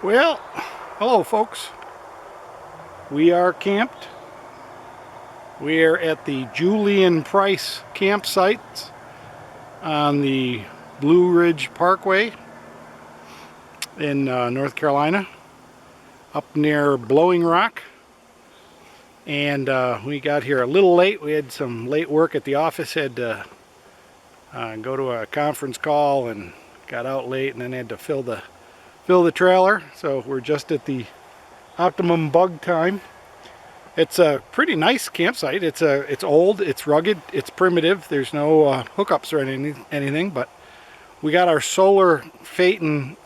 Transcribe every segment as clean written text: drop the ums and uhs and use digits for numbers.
Well, hello folks. We are camped. We are at the Julian Price campsite on the Blue Ridge Parkway in North Carolina, up near Blowing Rock. And we got here a little late. We had some late work at the office, had to go to a conference call and got out late, and then had to fill the trailer. So we're just at the optimum bug time. It's a pretty nice campsite. It's old, it's rugged, it's primitive. There's no hookups or anything, but we got our solar facing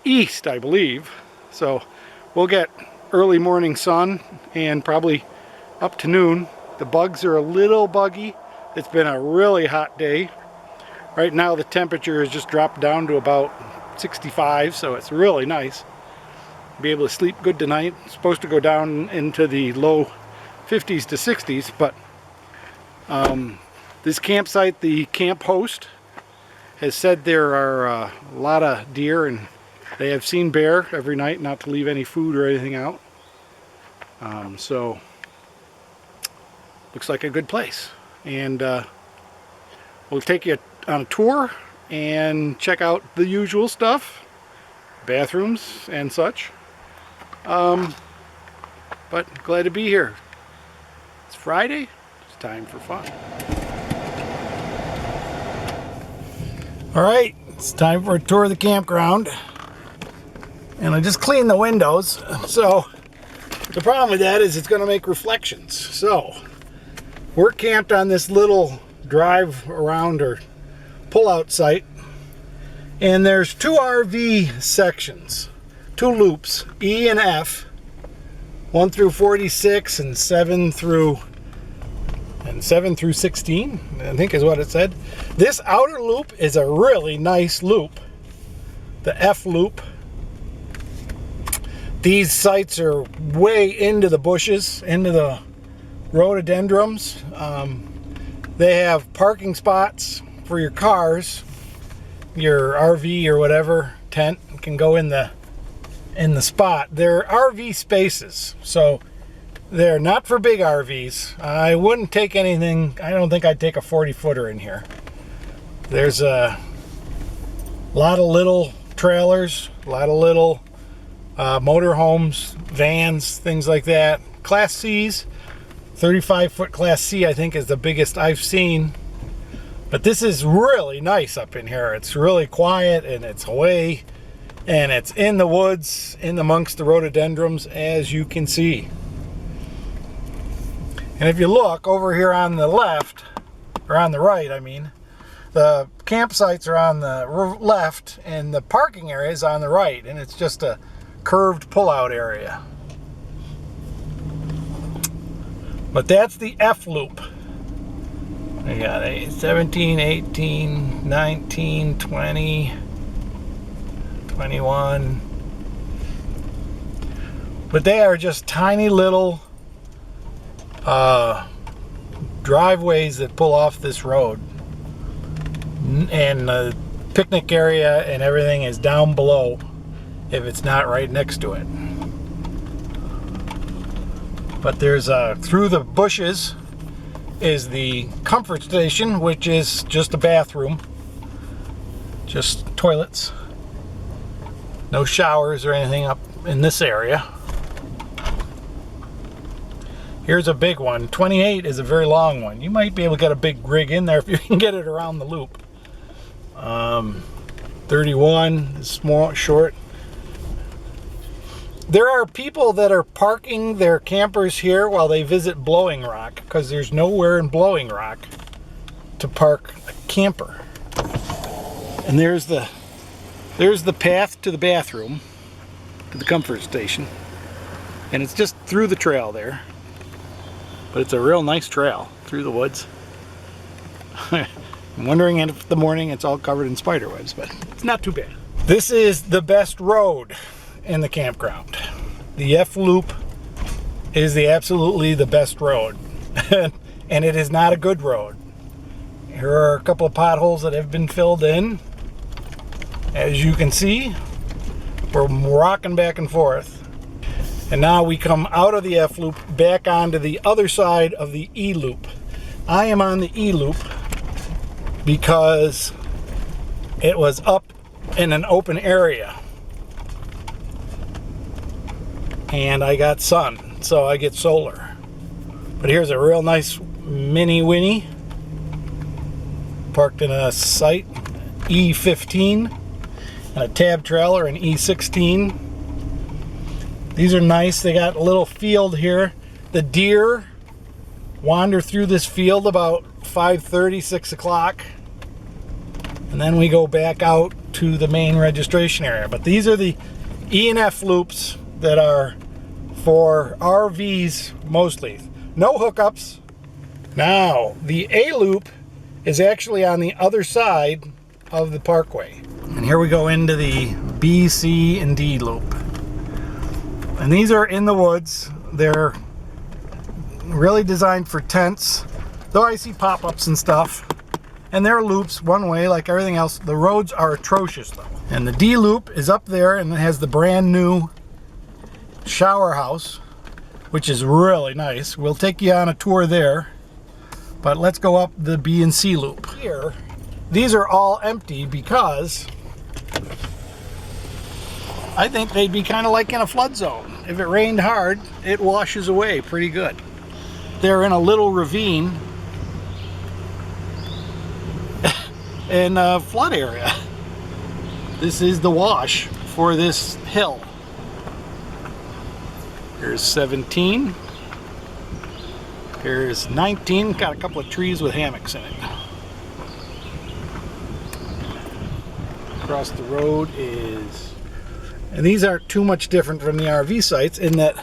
east, I believe. So we'll get early morning sun and probably up to noon. The bugs are a little buggy. It's been a really hot day. Right now the temperature has just dropped down to about 65, so it's really nice. Be able to sleep good tonight. It's supposed to go down into the low 50s to 60s, but this campsite, the camp host has said there are a lot of deer, and they have seen bear every night, not to leave any food or anything out. So looks like a good place, and we'll take you on a tour and check out the usual stuff, bathrooms and such. But glad to be here. It's Friday. It's time for fun. All right, it's time for a tour of the campground. And I just cleaned the windows. So the problem with that is it's going to make reflections. So we're camped on this little drive around or pull-out site, and there's two RV sections, two loops, E and F, 1 through 46 and 7 through 16, I think is what it said. This outer loop is a really nice loop, the F loop. These sites are way into the bushes, into the rhododendrons. They have parking spots for your cars. Your RV or whatever tent can go in the spot. They're RV spaces, so they're not for big RVs. I wouldn't take anything. I don't think I'd take a 40-footer in here. There's a lot of little trailers, a lot of little motorhomes, vans, things like that. Class C's, 35-foot Class C, I think, is the biggest I've seen. But this is really nice up in here. It's really quiet, and it's away, and it's in the woods, in amongst the rhododendrons, as you can see. And if you look over here on the left, or on the right, I mean, the campsites are on the left, and the parking area is on the right, and it's just a curved pull-out area. But that's the F loop. We got 17, 18, 19, 20, 21. But they are just tiny little driveways that pull off this road. And the picnic area and everything is down below if it's not right next to it. But there's through the bushes is the comfort station, which is just a bathroom, just toilets, no showers or anything up in this area. Here's a big one. 28 is a very long one. You might be able to get a big rig in there if you can get it around the loop. 31 is small, short. There are people that are parking their campers here while they visit Blowing Rock, because there's nowhere in Blowing Rock to park a camper. And there's the path to the bathroom, to the comfort station. And it's just through the trail there. But it's a real nice trail through the woods. I'm wondering if in the morning it's all covered in spider webs, but it's not too bad. This is the best road in the campground. The F loop is absolutely the best road. And it is not a good road. Here are a couple of potholes that have been filled in. As you can see, we're rocking back and forth. And now we come out of the F loop back onto the other side of the E loop. I am on the E loop because it was up in an open area. And I got sun, so I get solar. But here's a real nice mini Winnie parked in a site E15 and a tab trailer in E16. These are nice. They got a little field here. The deer wander through this field about 5:30, 6 o'clock. And then we go back out to the main registration area. But these are the E and F loops that are for RVs mostly. No hookups. Now, the A loop is actually on the other side of the Parkway. And here we go into the B, C, and D loop. And these are in the woods. They're really designed for tents, though I see pop-ups and stuff. And they're loops one way like everything else. The roads are atrocious though. And the D loop is up there and it has the brand new shower house, which is really nice. We'll take you on a tour there. But let's go up the B and C loop. Here, these are all empty because I think they'd be kind of like in a flood zone. If it rained hard, it washes away pretty good. They're in a little ravine in a flood area. This is the wash for this hill. Here's 17. Here's 19. Got a couple of trees with hammocks in it. Across the road is... And these aren't too much different from the RV sites in that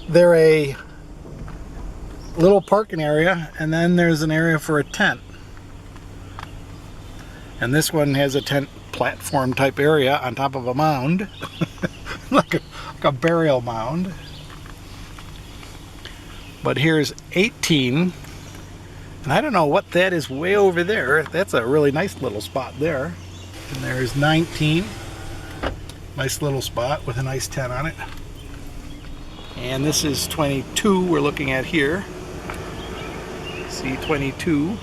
they're a little parking area and then there's an area for a tent. And this one has a tent platform type area on top of a mound. like a burial mound. But here's 18. And I don't know what that is way over there. That's a really nice little spot there. And there's 19. Nice little spot with a nice tent on it. And this is 22 we're looking at here. See 22.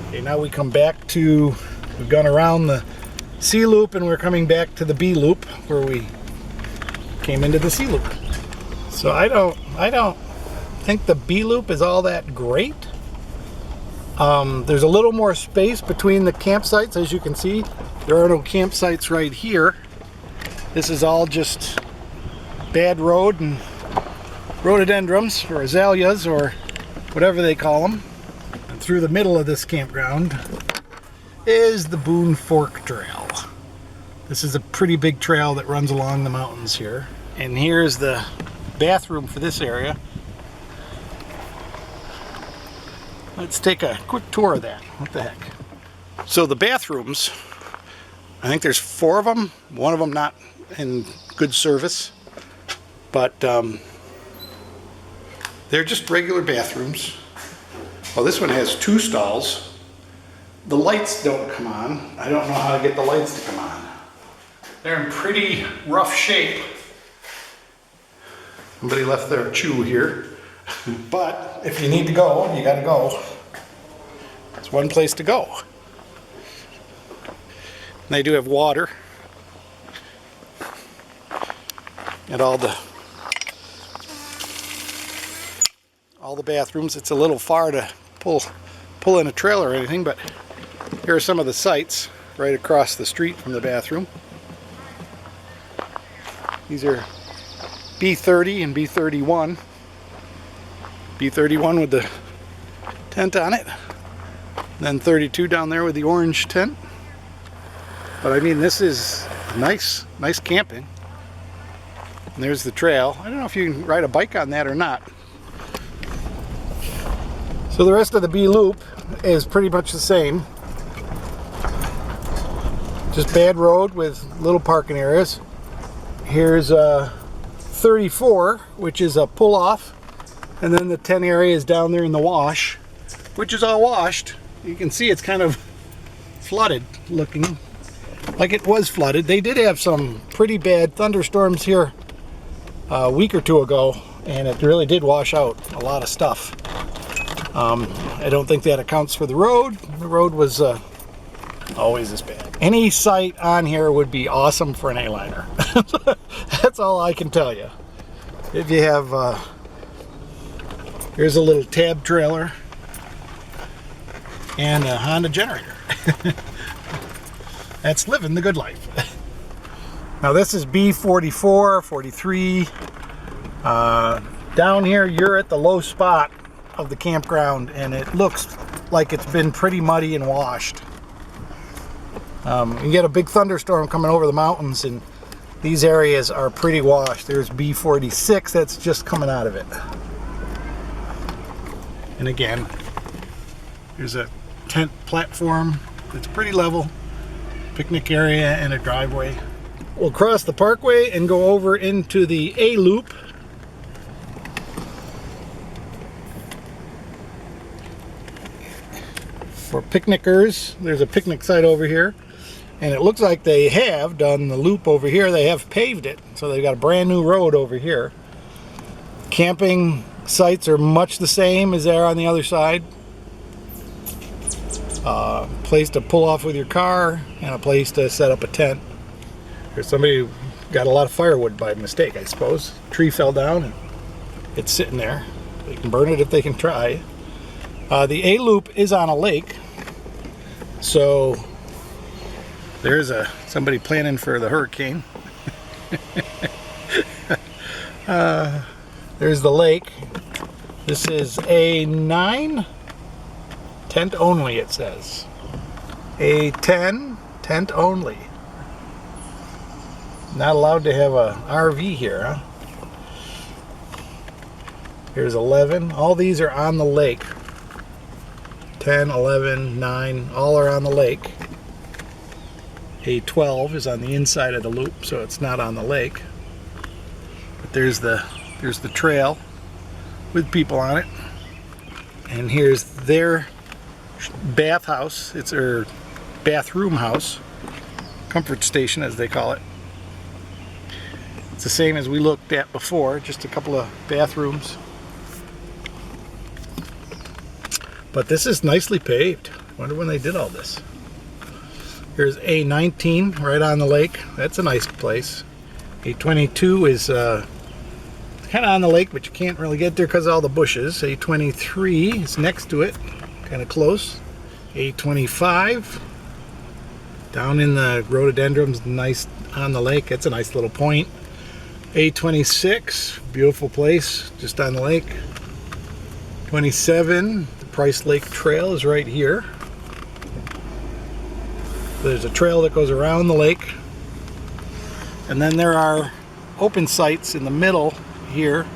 Okay, now we come back to, we've gone around the C loop and we're coming back to the B loop where we came into the C loop. So I don't think the B loop is all that great. There's a little more space between the campsites, as you can see. There are no campsites right here. This is all just bad road and rhododendrons or azaleas or whatever they call them. And through the middle of this campground is the Boone Fork Trail. This is a pretty big trail that runs along the mountains here. And here's the bathroom for this area. Let's take a quick tour of that. What the heck? So the bathrooms, I think there's 4 of them. One of them not in good service, but they're just regular bathrooms. Well, this one has 2 stalls. The lights don't come on. I don't know how to get the lights to come on. They're in pretty rough shape. Somebody left their chew here. But if you need to go, you gotta go. It's one place to go. And they do have water. And all the bathrooms. It's a little far to pull in a trailer or anything, but here are some of the sites right across the street from the bathroom. These are B30 and B31. B31 with the tent on it. Then 32 down there with the orange tent. But I mean, this is nice camping. And there's the trail. I don't know if you can ride a bike on that or not. So the rest of the B loop is pretty much the same. Just bad road with little parking areas. Here's 34, which is a pull-off. And then the 10 area is down there in the wash, which is all washed. you can see it's kind of flooded looking, like it was flooded. They did have some pretty bad thunderstorms here a week or two ago, and it really did wash out a lot of stuff. I don't think that accounts for the road. The road was always this bad. Any site on here would be awesome for an A-liner. That's all I can tell you. If you have, here's a little tab trailer and a Honda generator. That's living the good life. Now this is B44, 43. Down here you're at the low spot of the campground, and it looks like it's been pretty muddy and washed. You get a big thunderstorm coming over the mountains, and these areas are pretty washed. There's B46 that's just coming out of it. And again, there's a tent platform that's pretty level, picnic area and a driveway. We'll cross the Parkway and go over into the A loop. For picnickers, there's a picnic site over here, and it looks like they have done the loop over here. They have paved it, so they've got a brand new road over here. Camping sites are much the same as they are on the other side. Place to pull off with your car and a place to set up a tent. There's somebody who got a lot of firewood by mistake, I suppose. A tree fell down and it's sitting there. They can burn it if they can try. The A loop is on a lake, so there's somebody planning for the hurricane. There's the lake. This is A9, tent only, it says. A10, tent only. Not allowed to have a RV here, huh? Here's 11. All these are on the lake. 10, 11, 9, all are on the lake. A12 is on the inside of the loop, so it's not on the lake. But there's the trail with people on it. And here's their bathhouse. It's their bathroom house, comfort station as they call it. It's the same as we looked at before, just a couple of bathrooms. But this is nicely paved. Wonder when they did all this. Here's A19 right on the lake. That's a nice place. A22 is kind of on the lake, but you can't really get there because of all the bushes. A23 is next to it, kind of close. A25 down in the rhododendrons, nice on the lake. That's a nice little point. A26, beautiful place, just on the lake. 27, the Price Lake Trail is right here. There's a trail that goes around the lake. And then there are open sites in the middle here.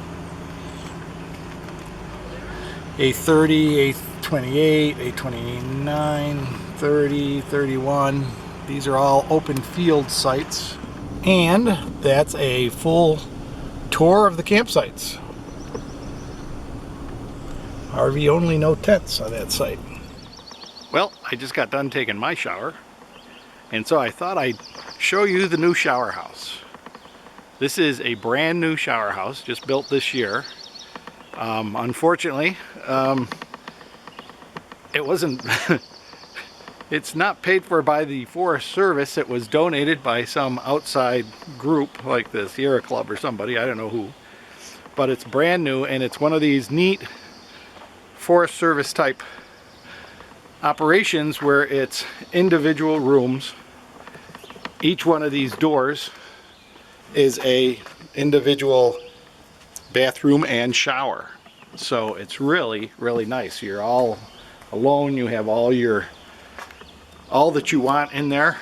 A30, A28, A29, 30, 31. These are all open field sites. And that's a full tour of the campsites. RV only, no tents on that site. Well, I just got done taking my shower, and so I thought I'd show you the new shower house. This is a brand new shower house, just built this year. Unfortunately, it wasn't it's not paid for by the Forest Service. It was donated by some outside group like the Sierra Club or somebody, I don't know who. But it's brand new, and it's one of these neat Forest Service type operations where it's individual rooms. Each one of these doors is a individual bathroom and shower. So it's really, really nice. You're all alone. You have all that you want in there.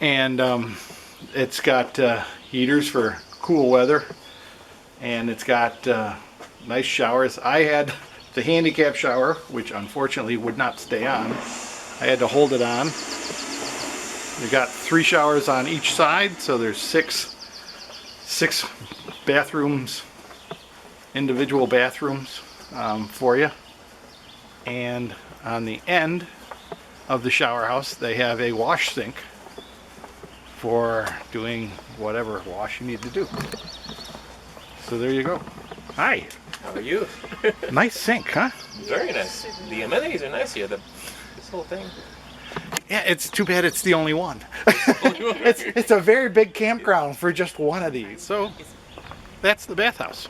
And it's got heaters for cool weather. And it's got nice showers. I had the handicap shower, which unfortunately would not stay on. I had to hold it on. We've got 3 showers on each side, so there's six bathrooms, individual bathrooms for you. And on the end of the shower house, they have a wash sink for doing whatever wash you need to do. So there you go. Hi. How are you? Nice sink, huh? Very nice. The amenities are nice here. This whole thing. Yeah, it's too bad it's the only one. It's a very big campground for just one of these. So that's the bathhouse.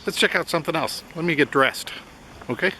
Let's check out something else. Let me get dressed. Okay?